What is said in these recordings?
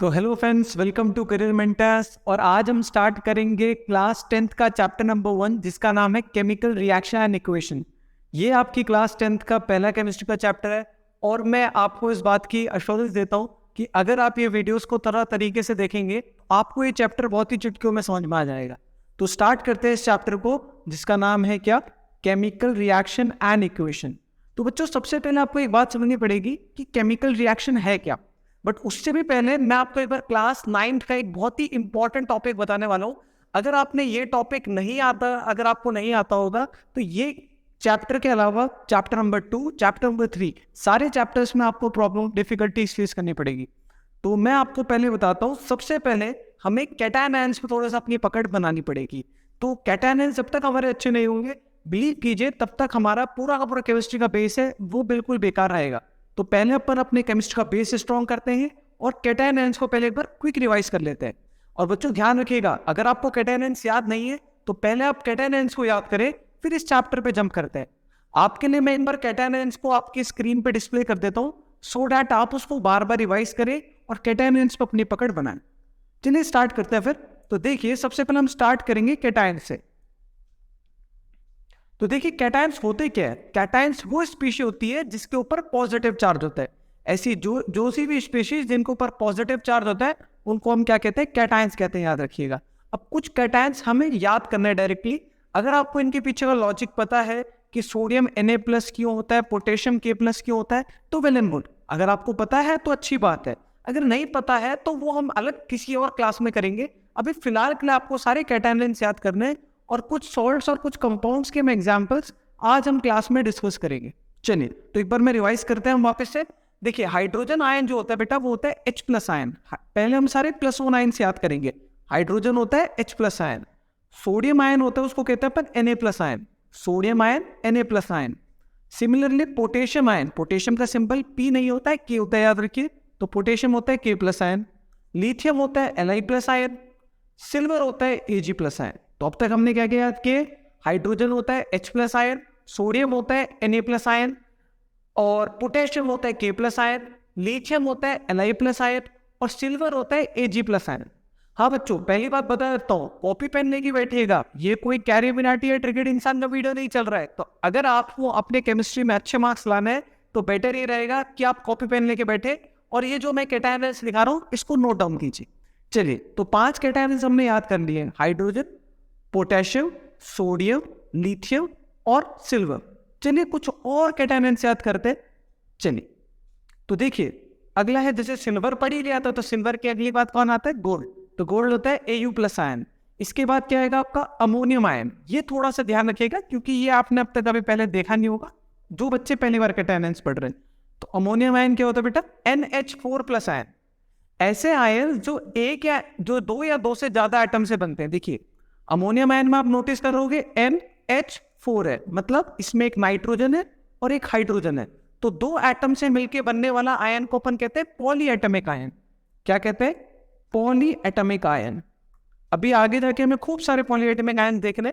तो hello friends, welcome to career mentors. और आज हम स्टार्ट करेंगे क्लास 10th का चैप्टर नंबर 1 जिसका नाम है केमिकल रिएक्शन एंड इक्वेशन। ये आपकी क्लास 10th का पहला केमिस्ट्री का चैप्टर है और मैं आपको इस बात की अश्योरेंस देता हूँ कि अगर आप ये वीडियोस को तरह तरीके से देखेंगे आपको ये चैप्टर बहुत ही चुटकियों में समझ में आ जाएगा। तो स्टार्ट करते हैं इस चैप्टर को जिसका नाम है क्या, केमिकल रिएक्शन एंड इक्वेशन। तो बच्चों, सबसे पहले आपको एक बात समझनी पड़ेगी कि केमिकल रिएक्शन है क्या। बट उससे भी पहले मैं आपको एक बार क्लास 9th का एक बहुत ही इंपॉर्टेंट टॉपिक बताने वाला हूँ। अगर आपने ये टॉपिक नहीं आता, अगर आपको नहीं आता होगा तो ये चैप्टर के अलावा चैप्टर नंबर 2, चैप्टर नंबर 3, सारे चैप्टर्स में आपको प्रॉब्लम डिफिकल्टीज फेस करनी पड़ेगी। तो मैं आपको पहले बताता हूँ, सबसे पहले हमें कैटायन आयंस पे थोड़ा सा अपनी पकड़ बनानी पड़ेगी। तो कैटायन आयंस जब तक हमारे अच्छे नहीं होंगे, बिलीव कीजिए, तब तक हमारा पूरा का पूरा केमिस्ट्री का बेस है वो बिल्कुल बेकार रहेगा। तो पहले अपन अपने केमिस्ट्री का बेस स्ट्रॉन्ग करते हैं और कैटायन आयंस को पहले एक बार क्विक रिवाइज कर लेते हैं। और बच्चों ध्यान रखिएगा, अगर आपको कैटायन आयंस याद नहीं है तो पहले आप कैटायन आयंस को याद करें, फिर इस चैप्टर पे जंप करते हैं। आपके लिए मैं एक बार कैटायन आयंस को आपकी स्क्रीन पे डिस्प्ले कर देता हूँ सो डैट आप उसको बार बार रिवाइज करें और कैटायन आयंस पे अपनी पकड़ बनाएं। चलिए स्टार्ट करते हैं फिर। तो देखिए, सबसे पहले हम स्टार्ट करेंगे कैटायन से। तो देखिए, कैटायंस होते क्या है। कैटायंस वो स्पीशीज होती है जिसके ऊपर पॉजिटिव चार्ज होता है। ऐसी जो सी भी स्पीशीज जिनके ऊपर पॉजिटिव चार्ज होता है उनको हम क्या कहते हैं, कैटायंस कहते हैं, याद रखिएगा। अब कुछ कैटायंस हमें याद करना है डायरेक्टली। अगर आपको इनके पीछे का लॉजिक पता है कि सोडियम Na+ क्यों होता है, पोटेशियम K+ क्यों होता है, तो वेल एंड गुड। अगर आपको पता है तो अच्छी बात है, अगर नहीं पता है तो वो हम अलग किसी और क्लास में करेंगे। अभी फिलहाल के लिए आपको सारे कैटायंस याद करने हैं और कुछ सॉल्ट्स और कुछ कंपाउंड्स के एग्जांपल्स आज हम क्लास में डिस्कस करेंगे। चलिए तो एक बार मैं रिवाइज करते हैं हम वापस से। देखिए, हाइड्रोजन आयन जो होता है बेटा वो होता है H+ आयन। पहले हम सारे +1 आयन से याद करेंगे। हाइड्रोजन होता है H+ आयन। सोडियम आयन होता है उसको कहते हैं अपन Na+ ion. Sodium ion Na+ ion. Similarly potassium ion, potassium का सिंबल P नहीं होता है, K होता है, याद रखिए। तो पोटेशियम होता है K+ आयन। लिथियम होता है Li+ आयन। सिल्वर होता है Ag+ आयन। तो अब तक हमने क्या क्या याद किए। हाइड्रोजन होता है H+ आयन, सोडियम होता है Na+ आयन, और पोटेशियम होता है K+ आयन, लिथियम होता है Li+ आयन, और सिल्वर होता है Ag+ आयन। हाँ बच्चों, पहली बात बता देता हूँ, कॉपी पेन लेके बैठिएगा। ये कोई कैरिमिनाटी या ट्रिगर्ड इंसान का वीडियो नहीं चल रहा है। तो अगर आपको अपने केमिस्ट्री में अच्छे मार्क्स लाने हैं तो बेटर ये रहेगा कि आप कॉपी पेन लेके बैठे और ये जो मैं कैटायंस दिखा रहा हूँ इसको नोट डाउन कीजिए। चलिए, तो 5 कैटायंस हमने याद कर लिए, हाइड्रोजन, पोटेशियम, सोडियम, लिथियम और सिल्वर। चलिए कुछ और कैटायंस याद करते हैं। चलिए तो देखिए, अगला है, जैसे सिल्वर पढ़ ही लिया था तो सिल्वर की अगली बात कौन आता है, गोल्ड। तो गोल्ड होता है Au+ आयन। इसके बाद क्या आएगा आपका, अमोनियम आयन। ये थोड़ा सा ध्यान रखिएगा क्योंकि ये आपने अब तक कभी पहले देखा नहीं होगा, जो बच्चे पहली बार कैटायंस पढ़ रहे हैं। तो अमोनियम आयन क्या होता है बेटा, NH4+ आयन। ऐसे आयन जो एक या जो 2 या 2 से ज्यादा एटम से बनते हैं। देखिए, अमोनियम आयन में आप नोटिस करोगे NH4 है, मतलब इसमें एक नाइट्रोजन है और एक हाइड्रोजन है। तो 2 एटम से मिलकर बनने वाला आयन को अपन कहते हैं पॉलीएटमिक आयन। क्या कहते हैं, पॉलीएटमिक आयन। अभी आगे जाके हमें खूब सारे पॉलीएटमिक आयन देखने।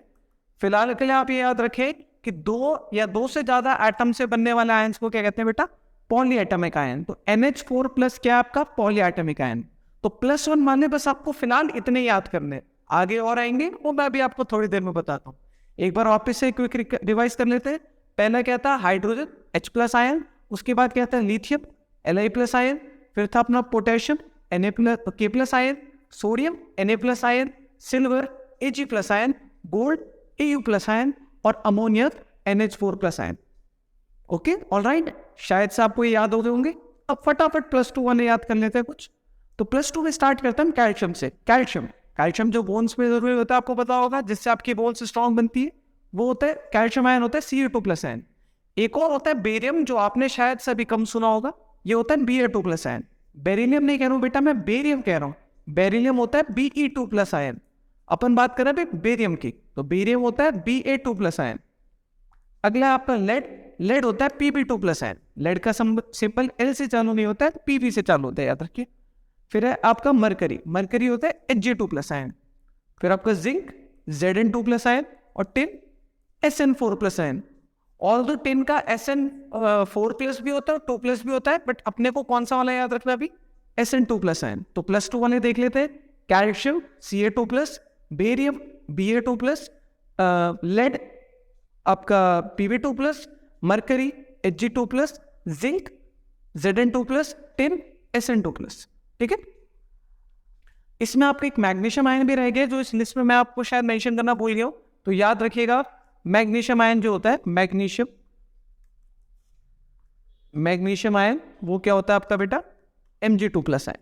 फिलहाल के लिए आप ये याद रखें कि 2 या 2 से ज्यादा एटम से बनने वाले आयन को क्या कहते हैं बेटा, पॉलीएटमिक आयन। तो NH4+ क्या आपका, पॉलीएटमिक आयन। तो +1 माने बस आपको फिलहाल इतने याद करने, आगे और आएंगे वो मैं भी आपको थोड़ी देर में बताता हूँ। एक बार वापस से क्विक रिवाइज कर लेते हैं। पहला क्या था, हाइड्रोजन H+ आयन। उसके बाद क्या था, लिथियम Li+ आयन। फिर था अपना potassium K+ ion, sodium Na+ ion, silver Ag+ ion, gold Au+ ion, और ammonia NH4+ ion. Okay, all right, शायद से आपको ये याद हो गए होंगे। अब फटाफट +2 वाले याद कर लेते हैं कुछ। तो +2 में स्टार्ट करते हैं हम कैल्शियम से। कैल्शियम जो बोन्स में जरूरी होता है, आपको पता होगा, जिससे आपकी बोन्स स्ट्रॉन्ग बनती है, वो होता है कैल्शियम आयन, होता है Ca2+ आयन। एक और होता है बेरियम, जो आपने शायद से अभी कम सुना होगा, ये होता है Ba2+ आयन। बेरिलियम नहीं कह रहा हूँ बेटा, मैं बेरियम कह रहा हूँ। बेरिलियम होता है Be2+ आयन। अपन बात कर रहे हैं बेरियम की, तो बेरियम होता है Ba2+ आयन। अगला है आपका लेड होता है Pb2+ आयन। लेड का सिंपल L से चालू नहीं होता है, Pb से चालू होता है, याद रखिए। फिर है आपका मरकरी होता है Hg2+ आयन। फिर आपका जिंक Zn2+ आयन, और tin Sn4+ ion. All the tin का Sn4+ भी होता है और 2+ भी होता है, बट अपने को कौन सा वाला याद रखना अभी, SN2 प्लस आयन। तो प्लस 2 वाले देख लेते हैं, calcium Ca2 plus, barium Ba2 plus, lead आपका Pb2 plus, mercury Hg2 plus, zinc Zn2 plus, tin Sn2 plus. ठीक है, इसमें आपका एक मैग्नीशियम आयन भी रह गया जो इस लिस्ट में मैं आपको शायद मेंशन करना भूल गया हूं, तो याद रखिएगा मैग्नीशियम आयन जो होता है, मैग्नीशियम आयन वो क्या होता है आपका बेटा, Mg2 प्लस आयन।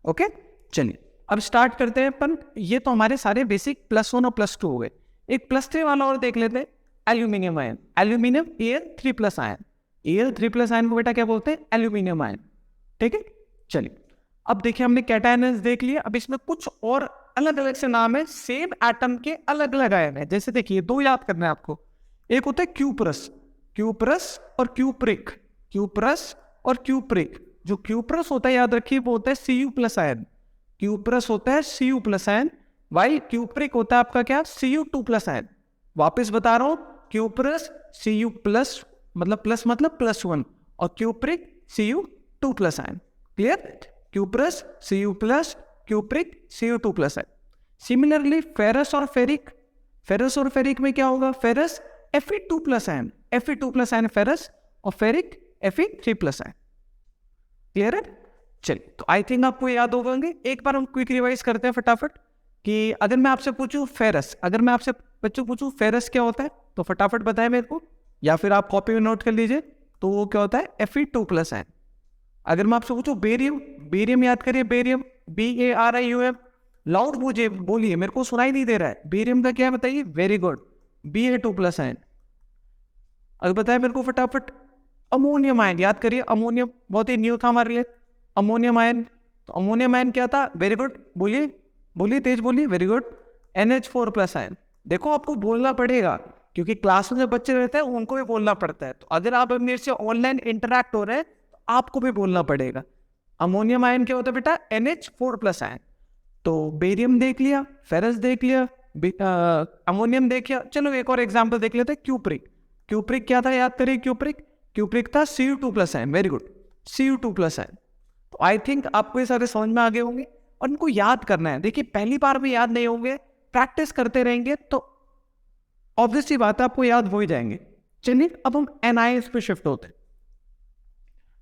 ओके, चलिए अब स्टार्ट करते हैं अपन। ये तो हमारे सारे बेसिक +1 और +2 हो गए। एक +3 वाला और देख लेते हैं, aluminium ion, aluminium Al3 plus ion. Al3 plus ion को बेटा क्या बोलते हैं, एल्यूमिनियम आयन। ठीक है, चलिए अब देखिए हमने कैटायन देख लिया, अब इसमें कुछ और अलग अलग से नाम है, सेम एटम के अलग अलग आयन है। जैसे देखिए दो याद करना है आपको, एक होता है क्यूप्रस, क्यूप्रस और क्यूप्रिक, क्यूप्रस और क्यूप्रिक। जो क्यूप्रस होता है याद रखिए वो होता है Cu प्लस आयन, क्यूप्रस होता है Cu plus ion, while cupric होता है आपका क्या, Cu2 प्लस आयन। वापिस बता रहा हूं, क्यूप्रस Cu प्लस मतलब +1 और cupric Cu2 plus ion. Clear, cuprous Cu plus, cupric Cu2 plus ion. Similarly ferrous और फेरिक, फेरस और फेरिक में क्या होगा, ferrous Fe2 plus ion, Fe2 plus ion ferrous, और ferric Fe3 plus ion. Clear है, चलिए तो आई थिंक आपको याद होंगे। एक बार हम क्विक रिवाइज करते हैं फटाफट कि अगर मैं आपसे पूछूं फेरस, अगर मैं आपसे बच्चों पूछूं फेरस क्या होता है तो फटाफट बताएं मेरे को, या फिर आप कॉपी में नोट कर लीजिए। तो वो क्या होता है, Fe2 प्लस आयन। अगर मैं आपसे पूछूं बेरियम, बेरियम याद करिए, बेरियम Barium, लाउड बोलिए, मेरे को सुनाई नहीं दे रहा है। बेरियम का क्या है बताइए, very good, Ba2 plus ion. अगर बताए मेरे को फटाफट, अमोनियम आयन याद करिए, अमोनियम बहुत ही न्यू था हमारे लिए, अमोनियम आयन। तो अमोनियम आयन क्या था, वेरी गुड, बोलिए बोलिए तेज बोलिए, very good, NH4 plus ion. देखो आपको बोलना पड़ेगा क्योंकि क्लास में जो बच्चे रहते हैं उनको भी बोलना पड़ता है। तो अगर आप मेरे से ऑनलाइन इंटरेक्ट हो रहे हैं तो आपको भी बोलना पड़ेगा। अमोनियम आयन क्या होता है बेटा, NH4 प्लस आयन। तो बेरियम देख लिया, फेरस देख लिया, अमोनियम देख लिया। चलो एक और एग्जाम्पल देख लेते हैं, क्यूप्रिक। क्यूप्रिक क्या था याद करिए, क्यूप्रिक था Cu2 plus ion, very good, Cu2 plus ion. तो आई थिंक आपको ये सारे समझ में आ गए होंगे और इनको याद करना है। देखिए पहली बार में याद नहीं होंगे, प्रैक्टिस करते रहेंगे तो ऑब्वियसली बात है आपको याद हो ही जाएंगे। चलिए अब हम एनायंस पे शिफ्ट होते हैं।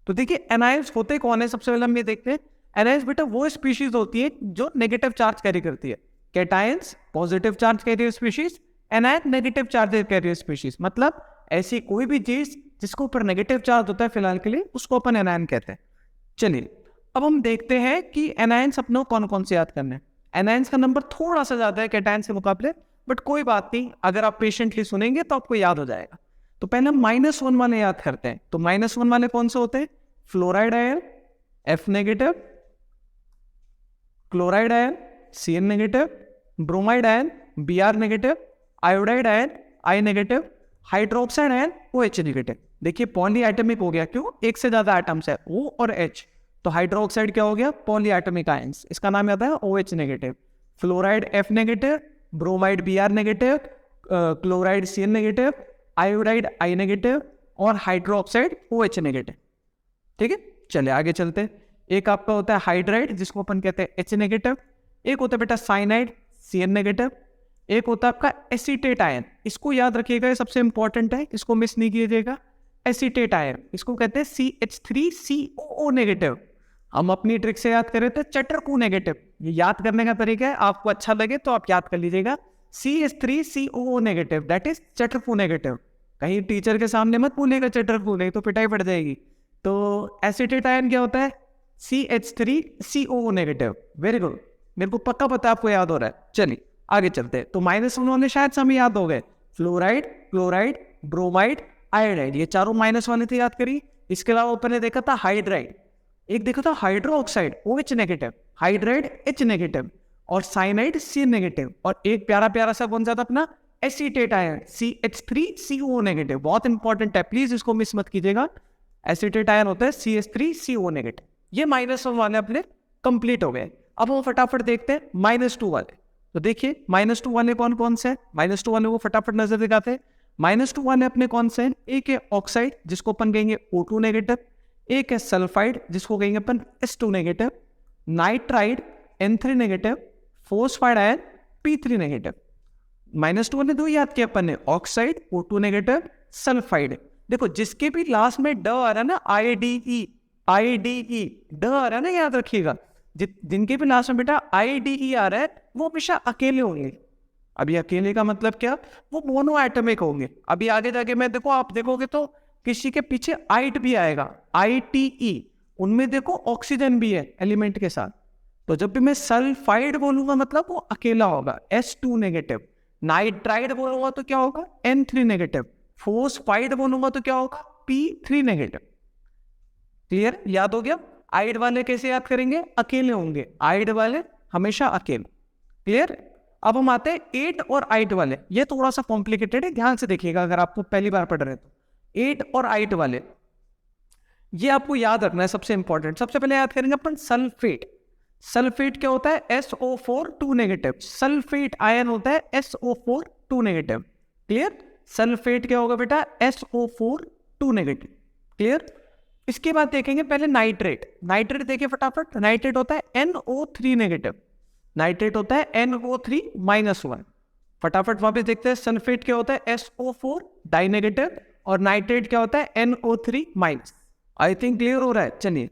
तो देखिए एनायंस होते कौन है, सबसे पहले हम ये देखते हैं। एनायंस बेटा वो स्पीशीज होती है जो नेगेटिव चार्ज कैरी करती है। Cations positive charge carrier species, anion negative charge carrier species. मतलब ऐसी कोई भी चीज जिसको ऊपर नेगेटिव चार्ज होता है फिलहाल के लिए, उसको अपन एनायन कहते हैं। चलिए अब हम देखते हैं कि एनायंस अपने कौन कौन से याद करने हैं। एनायंस का नंबर थोड़ा सा ज्यादा है कैटायंस के मुकाबले, बट कोई बात नहीं, अगर आप पेशेंटली सुनेंगे तो आपको याद हो जाएगा। तो पहले हम -1 वाले याद करते हैं। तो -1 वाले कौन से होते हैं, fluoride ion F negative, chloride ion Cn negative, bromide ion Br negative, iodide ion I negative, hydroxide ion OH negative. देखिए पॉली एटमिक हो गया, क्यों, एक से ज्यादा एटम्स है O और H। तो हाइड्रोक्साइड क्या हो गया, पॉली एटमिक आयंस, इसका नाम आता है OH negative. Fluoride F negative, bromide Br negative, chloride Cn negative, iodide I negative और हाइड्रोक्साइड OH नेगेटिव। ठीक है, चलिए आगे चलते हैं। एक आपका होता है हाइड्राइड जिसको अपन कहते हैं H नेगेटिव, एक होता है बेटा साइनाइड Cn नेगेटिव, एक होता है आपका एसीटेट आयन। इसको याद रखिएगा, ये सबसे इंपॉर्टेंट है, इसको मिस नहीं कीजिएगा। एसीटेट आयन इसको कहते हैं CH3COO नेगेटिव। हम अपनी ट्रिक से याद करें तो चटरकू नेगेटिव। ये याद करने का तरीका है, आपको अच्छा लगे तो आप याद कर लीजिएगा। CH3COO नेगेटिव दैट इज चटरकू नेगेटिव। कहीं टीचर के सामने मत बोलिएगा चटरकू, नहीं तो पिटाई पड़ जाएगी। तो एसीटेट आयन क्या होता है, CH3COO नेगेटिव। वेरी गुड, मेरे को पक्का पता है आपको याद हो रहा है। चलिए आगे चलते हैं। तो -1 वाले शायद से हमें याद हो गए, फ्लोराइड, क्लोराइड, ब्रोमाइड, आयोडाइड, ये चारों -1 थे, याद करिए। इसके अलावा ऊपर ने देखा था हाइड्राइड, एक देखा था hydroxide OH negative, hydride H negative और साइनाइड C नेगेटिव, और एक प्यारा प्यारा सा कौन सा था अपना एसीटेट आयन CH3COO नेगेटिव। बहुत इंपॉर्टेंट है, प्लीज इसको मिस मत कीजिएगा। एसीटेट आयन होता है CH3COO नेगेटिव। ये -1 वाले अपने कंप्लीट हो गए। अब हम फटाफट देखते हैं -2 वाले। तो देखिए -2 वाले कौन कौन से हैं, -2 वाले वो फटाफट नजर दिखाते हैं। -2 वाले अपने कौन से हैं, एक है ऑक्साइड जिसको अपन कहेंगे O2 नेगेटिव, एक है सल्फाइड जिसको कहेंगे अपन S2 negative, nitride N3 negative, phosphide ion P3 negative. -2 वाले दो याद किया अपन ने, ऑक्साइड O2 नेगेटिव, सल्फाइड। देखो जिसके भी लास्ट में ड आ रहा है ना, IDE ड आ रहा है ना, याद रखिएगा। जिनके भी लास्ट में बेटा IDE आ रहा है वो हमेशा अकेले होंगे। अभी अकेले का मतलब क्या, वो मोनो एटमिक होंगे। अभी आगे जाके मैं देखो, आप देखोगे तो किसी के पीछे आइट भी आएगा, ITE, उनमें देखो ऑक्सीजन भी है एलिमेंट के साथ। तो जब भी मैं सल्फाइड बोलूंगा मतलब वो अकेला होगा, S2 नेगेटिव। नाइट्राइड बोलूंगा तो क्या होगा, N3 नेगेटिव। फोस्फाइड बोलूंगा तो क्या होगा, P3 नेगेटिव। क्लियर, याद हो गया। आइड वाले कैसे याद करेंगे, अकेले होंगे, आइड वाले हमेशा अकेले। क्लियर। अब हम आते हैं 8 और 8 वाले। ये थोड़ा सा कॉम्प्लिकेटेड है, ध्यान से देखिएगा अगर आपको पहली बार पढ़ रहे तो। 8 और 8 वाले ये आपको याद रखना है, सबसे इंपॉर्टेंट। सबसे पहले याद करेंगे अपन सल्फेट। सल्फेट क्या होता है, SO4 2 नेगेटिव। सल्फेट आयन होता है SO4 2 नेगेटिव। क्लियर। सल्फेट क्या होगा बेटा, SO4 2 नेगेटिव। क्लियर। इसके बाद देखेंगे पहले नाइट्रेट। नाइट्रेट देखिए फटाफट, नाइट्रेट होता है NO3 नेगेटिव। नाइट्रेट होता है NO3-1। फटाफट वापस देखते हैं, सल्फेट क्या होता है, SO4 डाई नेगेटिव, और नाइट्रेट क्या होता है, NO3-। आई थिंक क्लियर हो रहा है। चलिए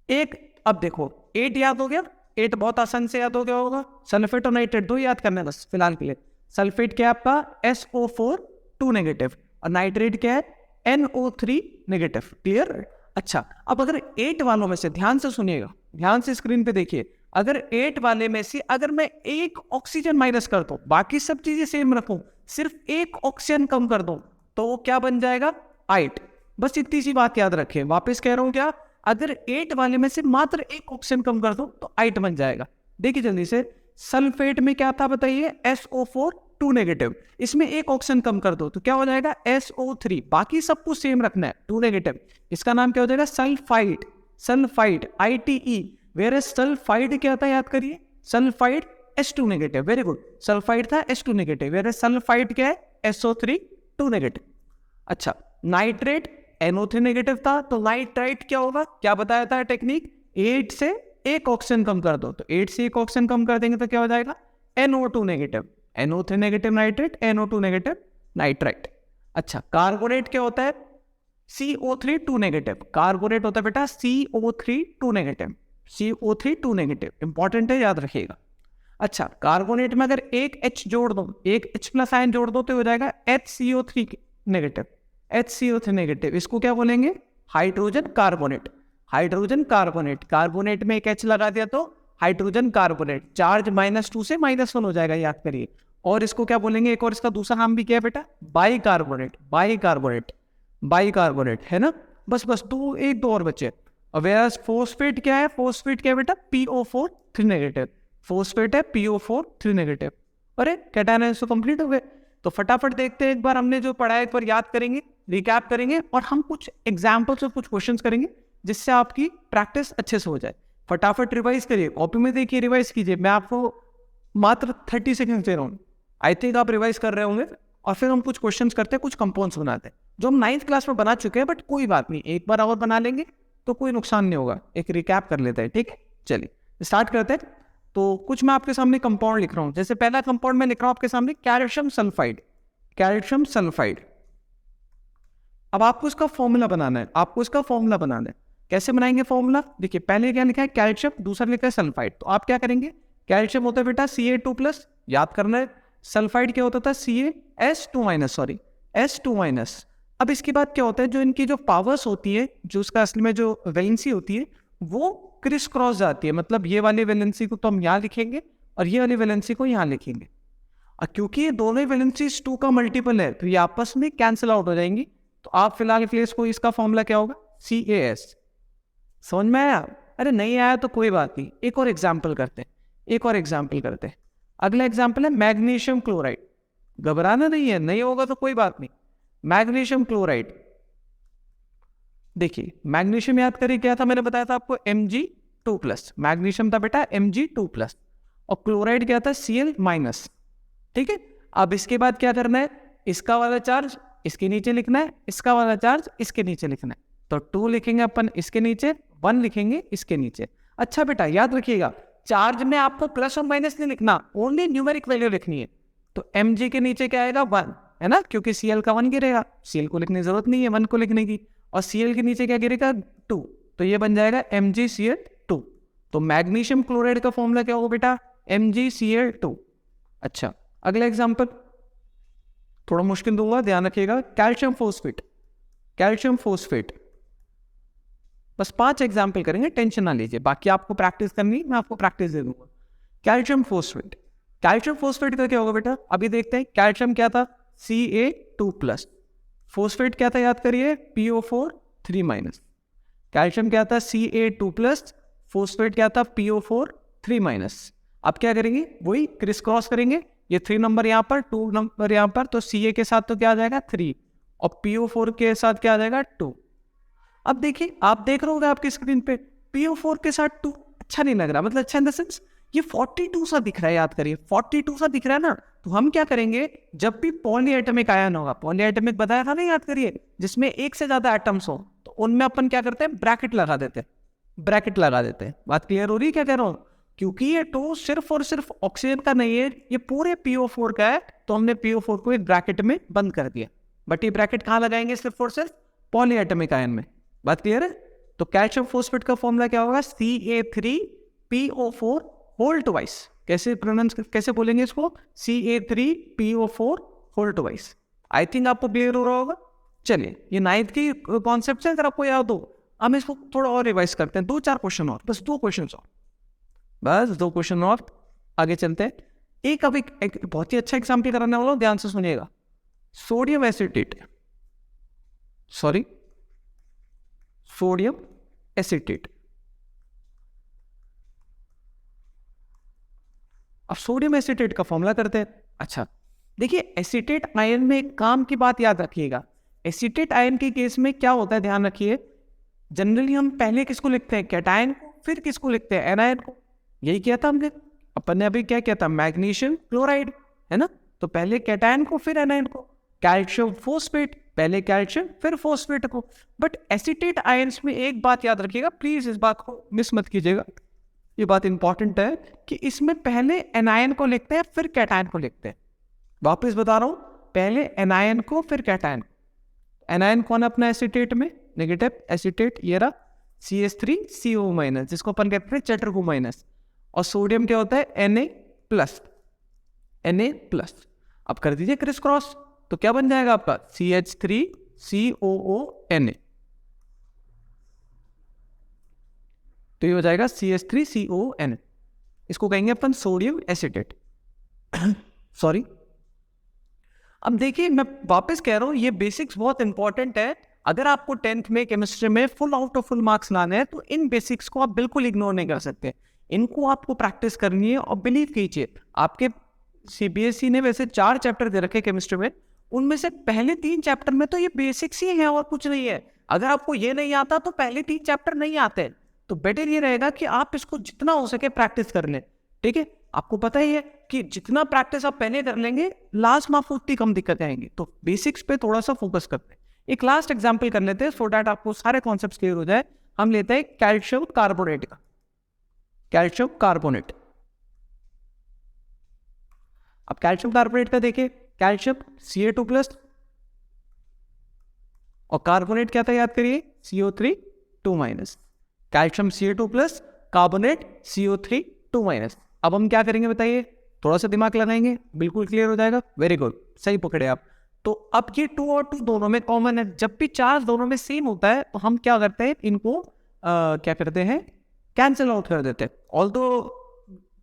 एक, अब देखो 8 याद हो गया, 8 बहुत आसान से याद हो गया होगा। सल्फेट और नाइट्रेट दो याद करना है बस फिलहाल के लिए। सल्फेट क्या है आपका, SO4 2 नेगेटिव, और नाइट्रेट क्या है, NO3 नेगेटिव। क्लियर। अच्छा, अब अगर 8 वालों में से, ध्यान से सुनिएगा, ध्यान से स्क्रीन पे देखिए, अगर 8 वाले में से अगर मैं एक ऑक्सीजन माइनस कर दूं, बाकी सब चीजें सेम रखूं, सिर्फ एक ऑक्सीजन कम कर दूं, तो वो क्या बन जाएगा, आइट। बस इतनी सी बात याद रखें। वापस कह रहा हूं क्या, अगर 8 वाले में से मात्र एक ऑक्सीजन कम कर दो तो आइट बन जाएगा। देखिए जल्दी से, सल्फेट में क्या था बताइए, SO4 2 नेगेटिव। इसमें एक ऑक्सीजन कम कर दो तो क्या हो जाएगा, SO3। बाकी सब कुछ सेम रखना है, 2 नेगेटिव। इसका नाम क्या हो जाएगा, sulphide. Sulphide ITE। Where sulphide क्या था, याद करिए, sulphide S2 negative. Very good, sulphide था S2 नेगेटिव, वेर सल्फाइड क्या है, SO3 2 नेगेटिव। अच्छा, नाइट्रेट NO3 नेगेटिव था, तो नाइट्राइट क्या होगा, क्या बताया था टेक्निक, 8 से एक ऑक्सीजन कम कर दो, तो 8 से एक ऑक्सीजन कम कर देंगे तो क्या हो जाएगा, NO2 negative. NO3 negative nitrate, NO2 negative nitrite. अच्छा, कार्बोनेट क्या होता है, CO3 2 नेगेटिव। कार्बोनेट होता है बेटा CO3 2 negative. CO3 2 negative important है, याद रखिएगा। अच्छा, कार्बोनेट में अगर एक H जोड़ दो, एक H+ आयन जोड़ दो तो हो जाएगा HCO3 नेगेटिव। HCO3 नेगेटिव, इसको क्या बोलेंगे, hydrogen carbonate. Hydrogen carbonate, carbonate में एक H लगा दिया तो हाइड्रोजन कार्बोनेट। चार्ज -2 से -1 हो जाएगा, याद करिए। और इसको क्या बोलेंगे, एक और इसका दूसरा नाम भी क्या है बेटा, by carbonate. By carbonate, by carbonate है ना। बस बस दो, एक दो और बचे। और वेरास फोस्फेट क्या है, फोस्फेट क्या है बेटा, PO4 3 नेगेटिव। फोस्फेट है PO4 3 नेगेटिव। अरे कैटायन आयंस तो कंप्लीट हो गए। तो फटाफट देखते हैं, एक बार हमने जो पढ़ा है एक बार याद करेंगे, रिकैप करेंगे, और हम कुछ एग्जाम्पल्स और कुछ क्वेश्चंस करेंगे जिससे आपकी प्रैक्टिस अच्छे से हो जाए। फटाफट रिवाइज करिए, कॉपी में देखिए, रिवाइज कीजिए। मैं आपको मात्र 30 सेकंड दे रहा हूँ, आई थिंक आप रिवाइज कर रहे होंगे। और फिर हम कुछ क्वेश्चंस करते हैं, कुछ कंपाउंड्स बनाते हैं जो हम 9th क्लास में बना चुके हैं, बट कोई बात नहीं, एक बार और बना लेंगे तो कोई नुकसान नहीं होगा। एक रिकैप कर लेते हैं, ठीक है। चलिए स्टार्ट करते हैं। तो कुछ मैं आपके सामने कंपाउंड लिख रहा हूँ। जैसे पहला कंपाउंड मैं लिख रहा हूँ आपके सामने, कैल्शियम सल्फाइड। Calcium sulphide. अब आपको इसका फॉर्मूला बनाना है, आपको इसका फॉर्मूला बनाना है। कैसे बनाएंगे फॉर्मूला, देखिए पहले क्या लिखा है कैल्शियम, दूसरा लिखा है सल्फाइड। तो आप क्या करेंगे, कैल्शियम होता है बेटा Ca2+, याद करना है। सल्फाइड क्या होता था, S2-। अब इसके बाद क्या होता है, जो इनकी जो पावर्स होती है, जो उसका असली में जो वैलेंसी होती है, वो क्रिस क्रॉस जाती है। मतलब ये वाली वैलेंसी को तो हम यहाँ लिखेंगे और ये वाली वैलेंसी को यहाँ लिखेंगे। और क्योंकि ये दोनों वैलेंसीज 2 का मल्टीपल है तो ये आपस में कैंसिल आउट हो जाएंगी। तो आप फिलहाल के लिए इसको, इसका फॉर्मूला क्या होगा, CaS। समझ में आया, अरे नहीं आया तो कोई बात नहीं, एक और एग्जाम्पल करते हैं, एक और एग्जाम्पल करते हैं। अगला एग्जाम्पल है मैग्नीशियम क्लोराइड। घबराना नहीं है, नहीं होगा तो कोई बात नहीं। मैग्नीशियम क्लोराइड, देखिए मैग्नीशियम याद करिए क्या था, मैंने बताया था आपको Mg2+। मैग्नीशियम था बेटा Mg2+, और क्लोराइड क्या था Cl-। ठीक है। अब इसके बाद क्या करना है, इसका वाला चार्ज इसके नीचे लिखना है, इसका वाला चार्ज इसके नीचे लिखना है। तो 2 लिखेंगे अपन इसके नीचे, 1 लिखेंगे इसके नीचे। अच्छा बेटा याद रखिएगा, चार्ज में आपको प्लस और माइनस नहीं लिखना, ओनली न्यूमेरिक वैल्यू लिखनी है। तो mg के नीचे क्या आएगा 1, है ना, क्योंकि Cl का 1 गिरेगा, Cl को लिखने की जरूरत नहीं है 1 को लिखने की, और Cl के नीचे क्या गिरेगा 2, तो ये बन जाएगा MgCl2। तो मैग्नीशियम क्लोराइड का फॉर्मूला क्या होगा बेटा, MgCl2। अच्छा अगला एग्जांपल थोड़ा मुश्किल दूंगा, ध्यान रखिएगा, कैल्शियम फोस्फेट। कैल्शियम फोस्फेट बस 5 एग्जाम्पल करेंगे, टेंशन ना लीजिए, बाकी आपको प्रैक्टिस करनी, मैं आपको प्रैक्टिस दे दूंगा। कैल्शियम फोस्फेट, कैल्शियम फोस्फेट का क्या होगा बेटा, अभी देखते हैं। कैल्शियम क्या था Ca2+, फोस्फेट क्या था याद करिए PO4 3-। कैल्शियम क्या था Ca2+, फोस्फेट क्या था PO4 3-। अब क्या करेंगे, वही क्रिस क्रॉस करेंगे, ये 3 नंबर यहाँ पर, 2 नंबर यहाँ पर, तो Ca के साथ तो क्या आ जाएगा 3, और PO4 के साथ क्या आ जाएगा 2। अब देखिए, आप देख रहे होंगे आपकी स्क्रीन पे PO4 के साथ 2 अच्छा नहीं लग रहा, मतलब अच्छा इन द सेंस ये 42 सा दिख रहा है, याद करिए 42 सा दिख रहा है ना। तो हम क्या करेंगे, जब भी पॉलीएटमिक आयन होगा, पॉलीएटमिक बताया था ना, याद करिए, जिसमें एक से ज्यादा एटम्स हो, तो उनमें अपन क्या करते हैं, ब्रैकेट लगा देते हैं, ब्रैकेट लगा देते हैं। बात क्लियर हो रही है क्या कह रहा हूँ, क्योंकि ये 2 सिर्फ और सिर्फ ऑक्सीजन का नहीं है, ये पूरे PO4 का है, तो हमने PO4 को एक ब्रैकेट में बंद कर दिया। बट ये ब्रैकेट कहाँ लगाएंगे, सिर्फ और सिर्फ पॉलीएटमिक आयन में। बात क्लियर है। तो कैल्शियम फोस्फेट का फॉर्मूला क्या होगा, Ca3PO4 होल ट्वाइस। कैसे प्रोनाउंस, कैसे बोलेंगे इसको, Ca3PO4 whole twice. I think आपको क्लियर हो रहा होगा। चलिए, ये 9th की कॉन्सेप्ट है, अगर आपको याद हो, हम इसको थोड़ा और रिवाइज करते हैं, 2-4 क्वेश्चन और, बस 2 क्वेश्चन और, बस 2 क्वेश्चन और, आगे चलते हैं। एक अब एक बहुत ही अच्छा एग्जाम्पल कराने वाला हूं, ध्यान से सुनिएगा। Sodium acetate, sorry sodium acetate. अब सोडियम एसिटेट का फॉर्मूला करते हैं। अच्छा देखिए, एसिटेट आयन में एक काम की बात याद रखिएगा, एसिटेट आयन के केस में क्या होता है, ध्यान रखिए, जनरली हम पहले किसको लिखते हैं, कैटायन को, फिर किसको लिखते हैं, एनायन को। यही किया था हमने, अपन ने अभी क्या किया था, मैग्नीशियम क्लोराइड, है ना, तो पहले कैटायन को फिर एनायन को। कैल्शियम फोस्फेट, पहले कैल्शियम फिर फोस्फेट को। बट एसिटेट आयंस में एक बात याद रखिएगा, प्लीज इस बात को मिस मत कीजिएगा, ये बात इंपॉर्टेंट है कि इसमें पहले एनायन को लिखते हैं फिर कैटायन को लिखते हैं। वापस बता रहा हूं, पहले एनायन को फिर कैटायन। एनायन कौन है अपना एसिटेट में, नेगेटिव एसिटेट, ये रहा CH3CO-, जिसको अपन कहते हैं चतुर्भुज। और सोडियम क्या होता है, Na+। अब कर दीजिए क्रिस क्रॉस, तो क्या बन जाएगा आपका CH3COONA, तो ये हो जाएगा CH3COON। इसको कहेंगे अपन सोडियम एसिटेट। सॉरी, अब देखिए मैं वापस कह रहा हूं, ये बेसिक्स बहुत इंपॉर्टेंट है। अगर आपको 10th में केमिस्ट्री में full out of full marks लाने हैं, तो इन बेसिक्स को आप बिल्कुल इग्नोर नहीं कर सकते, इनको आपको प्रैक्टिस करनी है। और बिलीव कीजिए, आपके CBSE ने वैसे 4 चैप्टर दे रखे केमिस्ट्री में, उनमें से पहले 3 चैप्टर में तो ये बेसिक्स ही है और कुछ नहीं है। अगर आपको ये नहीं आता तो पहले 3 चैप्टर नहीं आते, तो बेटर ये रहेगा कि आप इसको जितना हो सके प्रैक्टिस कर लें। ठीक है, आपको पता ही है कि जितना प्रैक्टिस आप पहले कर लेंगे, लास्ट मार्क्स उतनी कम दिक्कतें आएंगी। तो बेसिक्स पे थोड़ा सा फोकस करते हैं। एक लास्ट एग्जांपल कर लेते हैं, सो दैट आपको सारे कॉन्सेप्ट्स क्लियर हो जाए। हम लेते हैं कैल्शियम कार्बोनेट का, कैल्शियम कार्बोनेट। अब कैल्शियम कार्बोनेट का देखिए, कैल्शियम Ca2+, और कार्बोनेट क्या था याद करिए, CO3 calcium Ca2+, carbonate CO3 अब हम क्या करेंगे बताइए, थोड़ा सा दिमाग लगाएंगे, बिल्कुल क्लियर हो जाएगा। वेरी गुड, सही पकड़े आप। तो अब ये 2 और 2 दोनों में कॉमन है। जब भी चार्ज दोनों में सेम होता है, तो हम क्या करते हैं, इनको क्या करते हैं, कैंसिल आउट कर देते हैं। ऑल्दो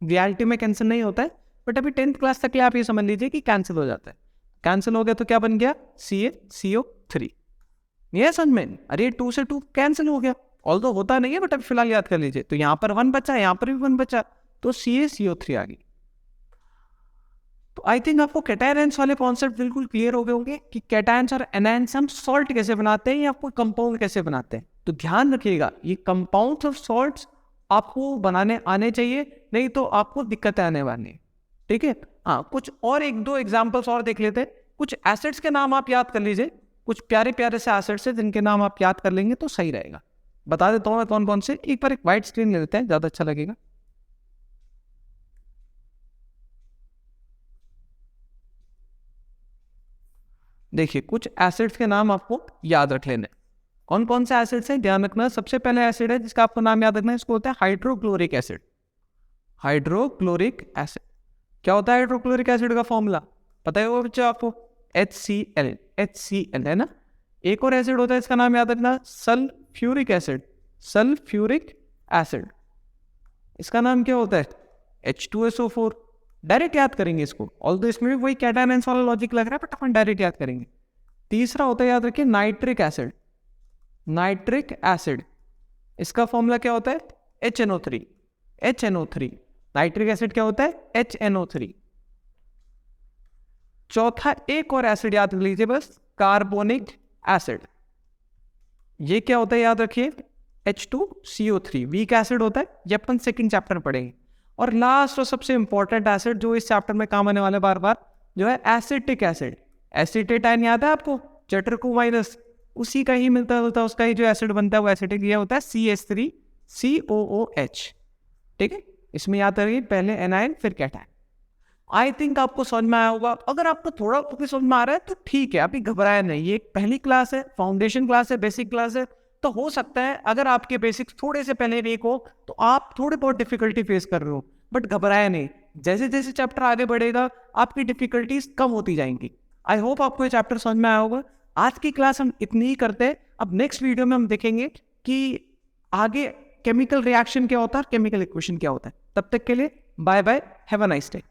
रियलिटी में कैंसिल नहीं होता है, बट अभी 10th क्लास तक आप ये समझ लीजिए कि कैंसिल हो जाता है। कैंसिल हो गया तो क्या बन गया, CaCO3। ये समझ में, अरे 2 से 2 कैंसिल हो गया, ऑल्दो होता नहीं है, बट अभी फिलहाल याद कर लीजिए। तो यहाँ पर 1 बचा, यहाँ पर भी 1 बचा, तो CaCO3 आ गई। तो आई थिंक आपको कैटायंस वाले कॉन्सेप्ट बिल्कुल क्लियर हो गए होंगे कि कैटायंस और एनायंस हम सॉल्ट कैसे बनाते हैं या कोई कंपाउंड कैसे बनाते हैं। तो ध्यान रखिएगा, ये कंपाउंड्स और सॉल्ट्स आपको बनाने आने चाहिए, नहीं तो आपको दिक्कतें आने वाली है। ठीक है, हाँ, कुछ और 1-2 एग्जांपल्स और देख लेते हैं। कुछ एसिड्स के नाम आप याद कर लीजिए, कुछ प्यारे प्यारे से एसिड्स है जिनके नाम आप याद कर लेंगे तो सही रहेगा। बता देता हूँ मैं कौन कौन से। एक बार एक वाइट स्क्रीन ले लेते हैं, ज्यादा अच्छा लगेगा। देखिए कुछ एसिड्स के नाम आपको याद रख लेने। कौन कौन से एसिड्स हैं ध्यान रखना। सबसे पहले एसिड है जिसका आपको नाम याद रखना है, इसको होता है हाइड्रोक्लोरिक एसिड। हाइड्रोक्लोरिक एसिड क्या होता है? हाइड्रोक्लोरिक एसिड का फॉर्मूला पता है वो बच्चों आपको? HCl। HCl है ना। एक और एसिड होता है इसका नाम याद रखना, सल्फ्यूरिक एसिड। सल्फ्यूरिक एसिड इसका नाम क्या होता है? H2SO4। डायरेक्ट याद करेंगे इसको, ऑल्दो इसमें भी वही कैटायन आयंस वाला लॉजिक लग रहा है, बट अपन डायरेक्ट याद करेंगे। तीसरा होता है याद रखिए नाइट्रिक एसिड। नाइट्रिक एसिड इसका फॉर्मूला क्या होता है? HNO3। HNO3 नाइट्रिक एसिड क्या होता है? HNO3। चौथा एक और एसिड याद रख लीजिए बस, कार्बोनिक एसिड। ये क्या होता है याद रखिए? H2CO3 वीक एसिड होता है, ये अपन सेकंड चैप्टर में पढ़ेंगे। और लास्ट और सबसे इंपॉर्टेंट एसिड जो इस चैप्टर में काम आने वाले बार बार, जो है एसिटिक एसिड। एसिटेट आयन याद है आपको? J2 माइनस, उसी का ही मिलता होता है, उसका ही जो एसिड बनता है वो एसिटिक, ये होता है CH3COOH। ठीक है, इसमें याद रखिए पहले एनायन फिर कैटायन। आई थिंक आपको समझ में आया होगा। अगर आपको थोड़ा भी समझ में आ रहा है तो ठीक है, अभी घबराया नहीं। ये पहली क्लास है, फाउंडेशन क्लास है, बेसिक क्लास है, तो हो सकता है अगर आपके बेसिक्स थोड़े से पहले वीक हो तो आप थोड़े बहुत डिफिकल्टी फेस कर रहे हो, बट घबराया नहीं। जैसे जैसे चैप्टर आगे बढ़ेगा आपकी डिफिकल्टीज कम होती जाएंगी। आई होप आपको ये चैप्टर समझ में आया होगा। आज की क्लास हम इतनी ही करते हैं। अब नेक्स्ट वीडियो में हम देखेंगे कि आगे केमिकल रिएक्शन क्या होता है, केमिकल इक्वेशन क्या होता है। तब तक के लिए bye bye, have a nice day.